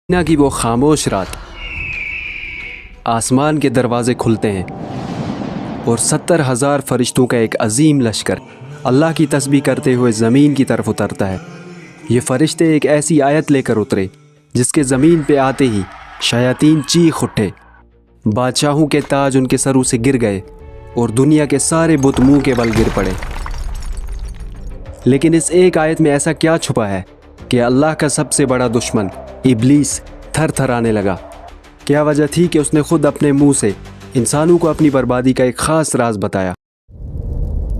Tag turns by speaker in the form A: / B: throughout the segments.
A: Medina की वो खामोश रात, आसमान के दरवाज़े खुलते हैं और 70,000 फरिश्तों का एक अजीम लश्कर अल्लाह की तस्बीह करते हुए ज़मीन की तरफ उतरता है। ये फरिश्ते एक ऐसी आयत लेकर उतरे जिसके ज़मीन पे आते ही शयातीन चीख उठे, बादशाहों के ताज उनके सरों से गिर गए और दुनिया के सारे बुत मुंह के बल गिर पड़े। लेकिन इस एक आयत में ऐसा क्या छुपा है कि अल्लाह का सबसे बड़ा दुश्मन इब्लीस थर थराने लगा? क्या वजह थी कि उसने खुद अपने मुंह से इंसानों को अपनी बर्बादी का एक ख़ास राज बताया?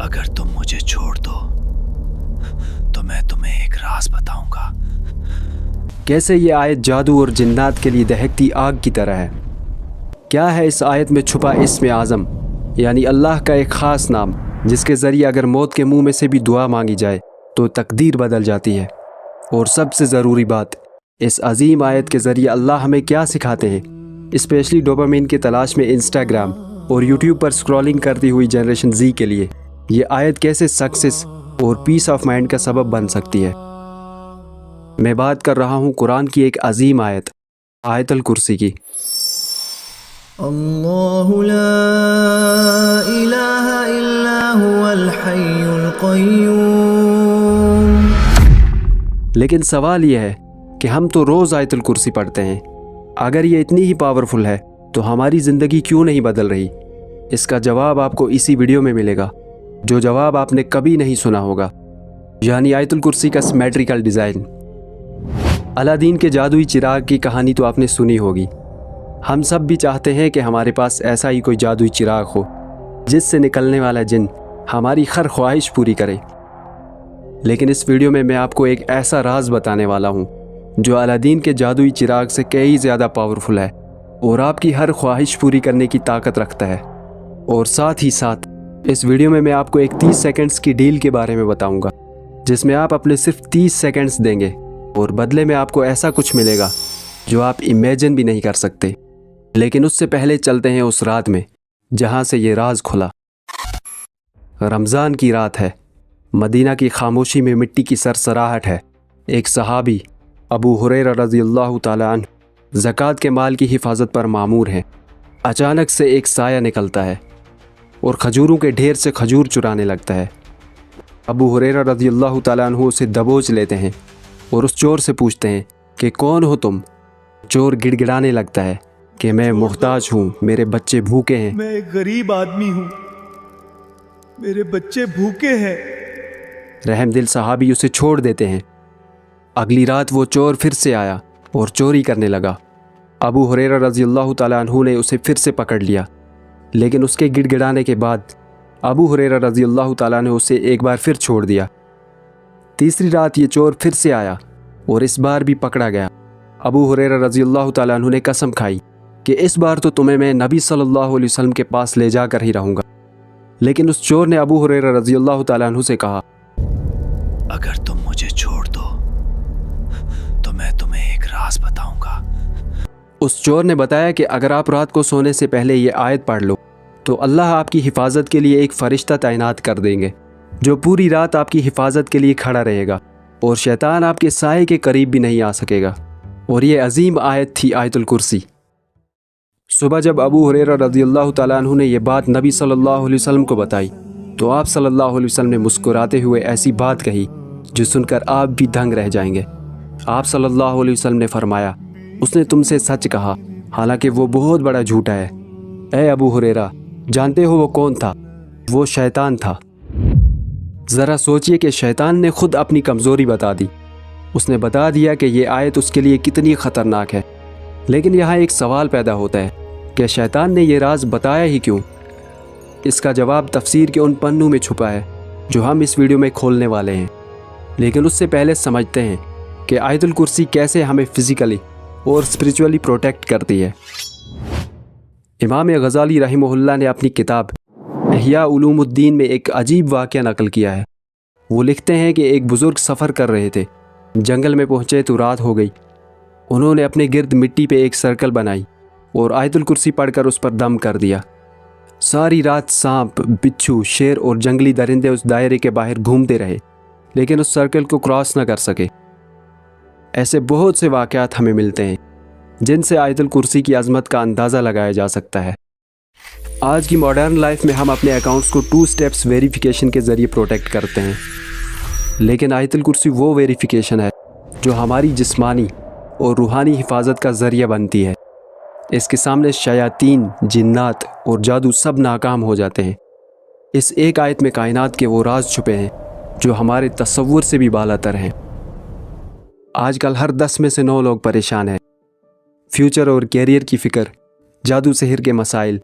B: अगर तुम मुझे छोड़ दो तो मैं तुम्हें एक राज बताऊंगा।
A: कैसे ये आयत जादू और जिन्नात के लिए दहकती आग की तरह है। क्या है इस आयत में छुपा इस्म आज़म, यानी अल्लाह का एक ख़ास नाम जिसके ज़रिए अगर मौत के मुंह में से भी दुआ मांगी जाए तो तकदीर बदल जाती है। और सबसे ज़रूरी बात, इस अजीम आयत के ज़रिए अल्लाह हमें क्या सिखाते हैं, स्पेशली डोपामिन की तलाश में इंस्टाग्राम और यूट्यूब पर स्क्रॉलिंग करती हुई जनरेशन जी के लिए ये आयत कैसे सक्सेस और पीस ऑफ माइंड का सबब बन सकती है। मैं बात कर रहा हूँ कुरान की एक अजीम आयत, आयतुल कुर्सी की।
C: अल्लाहु ला इलाहा इल्ला हुवल हय्युल क़य्यूम।
A: लेकिन सवाल यह है कि हम तो रोज़ आयतुल कुर्सी पढ़ते हैं। अगर ये इतनी ही पावरफुल है तो हमारी ज़िंदगी क्यों नहीं बदल रही? इसका जवाब आपको इसी वीडियो में मिलेगा, जो जवाब आपने कभी नहीं सुना होगा, यानी आयतुल कुर्सी का सिमेट्रिकल डिज़ाइन। अलादीन के जादुई चिराग की कहानी तो आपने सुनी होगी। हम सब भी चाहते हैं कि हमारे पास ऐसा ही कोई जादुई चिराग हो जिससे निकलने वाला जिन हमारी हर ख्वाहिश पूरी करे। लेकिन इस वीडियो में मैं आपको एक ऐसा राज बताने वाला हूँ जो अलादीन के जादुई चिराग से कई ज़्यादा पावरफुल है और आपकी हर ख्वाहिश पूरी करने की ताकत रखता है। और साथ ही साथ इस वीडियो में मैं आपको एक 30 सेकंड्स की डील के बारे में बताऊंगा, जिसमें आप अपने सिर्फ 30 सेकंड्स देंगे और बदले में आपको ऐसा कुछ मिलेगा जो आप इमेजिन भी नहीं कर सकते। लेकिन उससे पहले चलते हैं उस रात में जहाँ से ये राज खुला। रमज़ान की रात है। मदीना की खामोशी में मिट्टी की सरसराहट है। एक सहाबी अबू हुरैरा रज़ियल्लाहु ताला अन्हु ज़कात के माल की हिफाजत पर मामूर हैं। अचानक से एक साया निकलता है और खजूरों के ढेर से खजूर चुराने लगता है। अबू हुरैरा रज़ियल्लाहु ताला अन्हु उसे दबोच लेते हैं और उस चोर से पूछते हैं कि कौन हो तुम? चोर गिड़गिड़ाने लगता है कि मैं मुहताज हूँ, मेरे बच्चे भूखे हैं।
D: मैं एक गरीब आदमी हूँ, मेरे बच्चे भूखे हैं।
A: रहमदिल सहाबी उसे छोड़ देते हैं। अगली रात वो चोर फिर से आया और चोरी करने लगा। अबू हुरैरा रज़ियल्लाहु ताला अन्हु ने उसे फिर से पकड़ लिया, लेकिन उसके गिड़गिड़ाने के बाद अबू हुरैरा रज़ियल्लाहु ताला ने उसे एक बार फिर छोड़ दिया। तीसरी रात ये चोर फिर से आया और इस बार भी पकड़ा गया। अबू हुरैरा रज़ियल्लाहु ताला अन्हु ने कसम खाई कि इस बार तो तुम्हें मैं नबी सल्लल्लाहु अलैहि वसल्लम के पास ले जाकर ही रहूँगा। लेकिन उस चोर ने अबू हुरैरा रज़ियल्लाहु ताला अन्हु से कहा,
B: अगर तुम मुझे छोड़ दो तो मैं तुम्हें एक राज बताऊंगा।
A: उस चोर ने बताया कि अगर आप रात को सोने से पहले ये आयत पढ़ लो तो अल्लाह आपकी हिफाजत के लिए एक फ़रिश्ता तैनात कर देंगे जो पूरी रात आपकी हिफाजत के लिए खड़ा रहेगा और शैतान आपके साए के करीब भी नहीं आ सकेगा। और ये अजीम आयत थी आयतुल कुर्सी। सुबह जब अबू हुरैरा रज़ियल्लाहु ताला अन्हु ने यह बात नबी सल्लल्लाहु अलैहि वसल्लम को बताई तो आप सल्लल्लाहु अलैहि वसल्लम ने मुस्कुराते हुए ऐसी बात कही जो सुनकर आप भी दंग रह जाएंगे। आप सल्लल्लाहु अलैहि वसल्लम ने फरमाया, उसने तुमसे सच कहा, हालांकि वो बहुत बड़ा झूठा है। ए अबू हुरैरा, जानते हो वो कौन था? वो शैतान था। ज़रा सोचिए कि शैतान ने खुद अपनी कमज़ोरी बता दी। उसने बता दिया कि ये आयत उसके लिए कितनी ख़तरनाक है। लेकिन यहाँ एक सवाल पैदा होता है कि शैतान ने ये राज बताया ही क्यों? इसका जवाब तफसीर के उन पन्नों में छुपा है जो हम इस वीडियो में खोलने वाले हैं। लेकिन उससे पहले समझते हैं कि आयतुल कुर्सी कैसे हमें फ़िज़िकली और स्पिरिचुअली प्रोटेक्ट करती है। इमाम गज़ाली रहमहुल्लाह ने अपनी किताब इह्या उलूमुद्दीन में एक अजीब वाक़या नकल किया है। वो लिखते हैं कि एक बुज़ुर्ग सफ़र कर रहे थे। जंगल में पहुँचे तो रात हो गई। उन्होंने अपने गिर्द मिट्टी पे एक सर्कल बनाई और आयतुल कुर्सी पढ़कर उस पर दम कर दिया। सारी रात सांप, बिच्छू, शेर और जंगली दरिंदे उस दायरे के बाहर घूमते रहे, लेकिन उस सर्कल को क्रॉस न कर सके। ऐसे बहुत से वाक़यात हमें मिलते हैं جن سے آیت الکرسی کی عظمت کا اندازہ لگایا جا سکتا ہے۔ آج کی ماڈرن لائف میں ہم اپنے اکاؤنٹس کو 2 اسٹیپس ویریفیکیشن کے ذریعے پروٹیکٹ کرتے ہیں، لیکن آیت الکرسی وہ ویریفیکیشن ہے جو ہماری جسمانی اور روحانی حفاظت کا ذریعہ بنتی ہے۔ اس کے سامنے شیاطین، جنات اور جادو سب ناکام ہو جاتے ہیں۔ اس ایک آیت میں کائنات کے وہ راز چھپے ہیں جو ہمارے تصور سے بھی بالا تر ہیں۔ آج کل ہر 10 میں سے 9 لوگ پریشان ہیں۔ فیوچر اور کیریئر کی فکر، جادو سحر کے مسائل،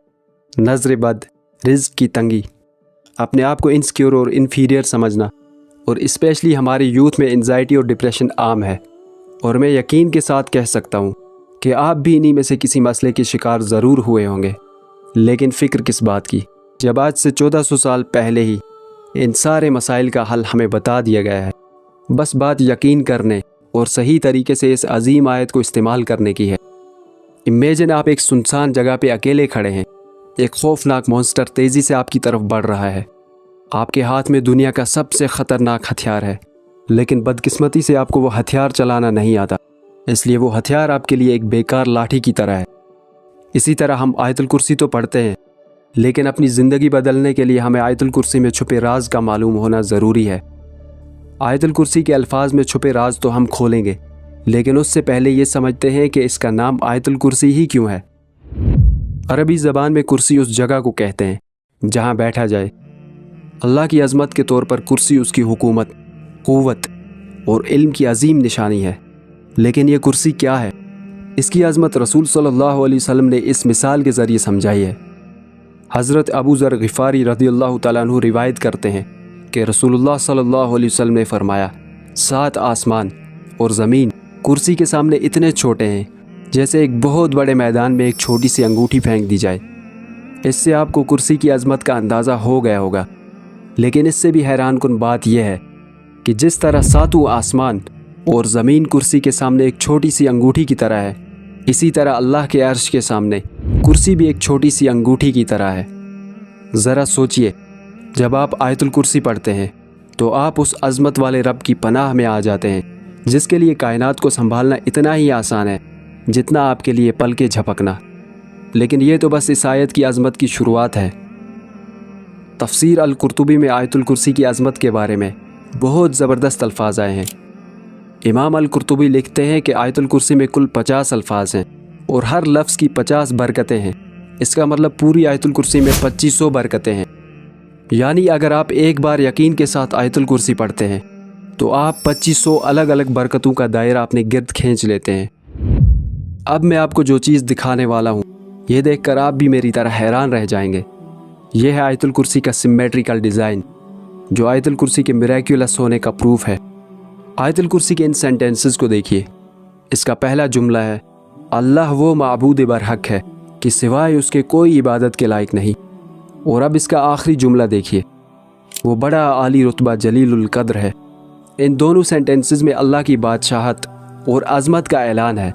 A: نظر بد، رزق کی تنگی، اپنے آپ کو انسیکیور اور انفیریئر سمجھنا، اور اسپیشلی ہمارے یوتھ میں انزائٹی اور ڈپریشن عام ہے۔ اور میں یقین کے ساتھ کہہ سکتا ہوں کہ آپ بھی انہی میں سے کسی مسئلے کے شکار ضرور ہوئے ہوں گے، لیکن فکر کس بات کی جب آج سے 1400 سال پہلے ہی ان سارے مسائل کا حل ہمیں بتا دیا گیا ہے۔ بس بات یقین کرنے اور صحیح طریقے سے اس عظیم آیت کو استعمال کرنے کی ہے۔ امیجن آپ ایک سنسان جگہ پہ اکیلے کھڑے ہیں، ایک خوفناک مونسٹر تیزی سے آپ کی طرف بڑھ رہا ہے، آپ کے ہاتھ میں دنیا کا سب سے خطرناک ہتھیار ہے، لیکن بدقسمتی سے آپ کو وہ ہتھیار چلانا نہیں آتا، اس لیے وہ ہتھیار آپ کے لیے ایک بیکار لاٹھی کی طرح ہے۔ اسی طرح ہم آیت الکرسی تو پڑھتے ہیں، لیکن اپنی زندگی بدلنے کے لیے ہمیں آیت الکرسی میں چھپے راز کا معلوم ہونا ضروری ہے۔ آیت الکرسی کے الفاظ میں چھپے راز تو ہم کھولیں گے، لیکن اس سے پہلے یہ سمجھتے ہیں کہ اس کا نام آیت الکرسی ہی کیوں ہے۔ عربی زبان میں کرسی اس جگہ کو کہتے ہیں جہاں بیٹھا جائے۔ اللہ کی عظمت کے طور پر کرسی اس کی حکومت، قوت اور علم کی عظیم نشانی ہے۔ لیکن یہ کرسی کیا ہے؟ اس کی عظمت رسول صلی اللہ علیہ وسلم نے اس مثال کے ذریعے سمجھائی ہے۔ حضرت ابو ذر غفاری رضی اللہ تعالیٰ عنہ روایت کرتے ہیں کہ رسول اللہ صلی اللہ علیہ وسلم نے فرمایا، 7 آسمان اور زمین کرسی کے سامنے اتنے چھوٹے ہیں جیسے ایک بہت بڑے میدان میں ایک چھوٹی سی انگوٹھی پھینک دی جائے۔ اس سے آپ کو کرسی کی عظمت کا اندازہ ہو گیا ہوگا، لیکن اس سے بھی حیران کن بات یہ ہے کہ جس طرح 7 آسمان اور زمین کرسی کے سامنے ایک چھوٹی سی انگوٹھی کی طرح ہے، اسی طرح اللہ کے عرش کے سامنے کرسی بھی ایک چھوٹی سی انگوٹھی کی طرح ہے۔ ذرا سوچئے، جب آپ آیت الکرسی پڑھتے ہیں تو آپ اس عظمت والے رب کی پناہ میں آ جاتے ہیں جس کے لیے کائنات کو سنبھالنا اتنا ہی آسان ہے جتنا آپ کے لیے پلکیں جھپکنا۔ لیکن یہ تو بس اس آیت کی عظمت کی شروعات ہے۔ تفسیر القرطبی میں آیت الکرسی کی عظمت کے بارے میں بہت زبردست الفاظ آئے ہیں۔ امام القرطبی لکھتے ہیں کہ آیت الکرسی میں کل 50 الفاظ ہیں اور ہر لفظ کی 50 برکتیں ہیں۔ اس کا مطلب پوری آیت الکرسی میں 2500 برکتیں ہیں۔ یعنی اگر آپ ایک بار یقین کے ساتھ آیت الکرسی پڑھتے ہیں تو آپ 2500 الگ الگ برکتوں کا دائرہ اپنے گرد کھینچ لیتے ہیں۔ اب میں آپ کو جو چیز دکھانے والا ہوں، یہ دیکھ کر آپ بھی میری طرح حیران رہ جائیں گے۔ یہ ہے آیت الکرسی کا سمیٹریکل ڈیزائن، جو آیت الکرسی کے میریکولس ہونے کا پروف ہے۔ آیت الکرسی کے ان سینٹنسز کو دیکھیے۔ اس کا پہلا جملہ ہے، اللہ وہ معبود برحق ہے کہ سوائے اس کے کوئی عبادت کے لائق نہیں۔ اور اب اس کا آخری جملہ دیکھیے، وہ بڑا عالی رتبہ جلیل القدر ہے۔ ان دونوں سینٹنسز میں اللہ کی بادشاہت اور عظمت کا اعلان ہے۔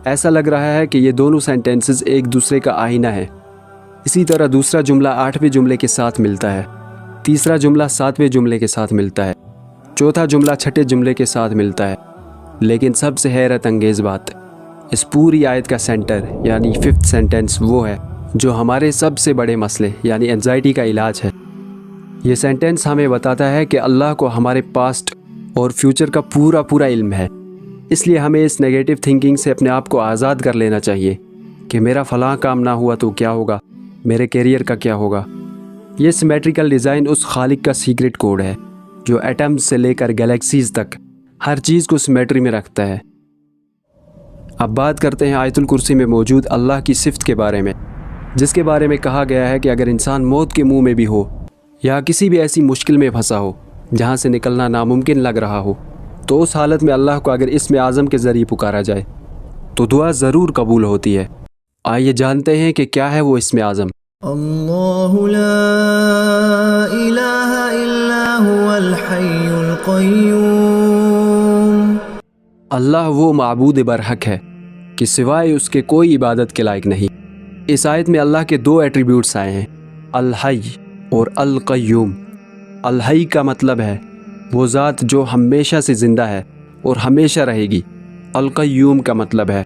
A: ایسا لگ رہا ہے کہ یہ دونوں سینٹنسز ایک دوسرے کا آئینہ ہے۔ اسی طرح دوسرا جملہ 8ویں جملے کے ساتھ ملتا ہے، تیسرا جملہ 7ویں جملے کے ساتھ ملتا ہے، چوتھا جملہ 6ٹھے جملے کے ساتھ ملتا ہے۔ لیکن سب سے حیرت انگیز بات، اس پوری آیت کا سینٹر یعنی 5th سینٹنس وہ ہے جو ہمارے سب سے بڑے مسئلے یعنی انزائٹی کا علاج ہے۔ یہ سینٹنس ہمیں بتاتا ہے کہ اللہ کو ہمارے پاسٹ اور فیوچر کا پورا علم ہے، اس لیے ہمیں اس نیگیٹو تھنکنگ سے اپنے آپ کو آزاد کر لینا چاہیے کہ میرا فلاں کام نہ ہوا تو کیا ہوگا، میرے کیریئر کا کیا ہوگا۔ یہ سیمیٹریکل ڈیزائن اس خالق کا سیکرٹ کوڈ ہے جو ایٹمز سے لے کر گلیکسیز تک ہر چیز کو سیمیٹری میں رکھتا ہے۔ اب بات کرتے ہیں آیت الکرسی میں موجود اللہ کی صفت کے بارے میں، جس کے بارے میں کہا گیا ہے کہ اگر انسان موت کے منہ میں بھی ہو یا کسی بھی ایسی مشکل میں پھنسا ہو جہاں سے نکلنا ناممکن لگ رہا ہو، تو اس حالت میں اللہ کو اگر اسم اعظم کے ذریعے پکارا جائے تو دعا ضرور قبول ہوتی ہے۔ آئیے جانتے ہیں کہ کیا ہے وہ اسم اعظم۔
C: اللہ لا الہ الا هو الحی القیوم۔
A: اللہ وہ معبود برحق ہے کہ سوائے اس کے کوئی عبادت کے لائق نہیں۔ اس آیت میں اللہ کے 2 ایٹریبیوٹس آئے ہیں، الحی اور القیوم۔ الحی کا مطلب ہے وہ ذات جو ہمیشہ سے زندہ ہے اور ہمیشہ رہے گی۔ القیوم کا مطلب ہے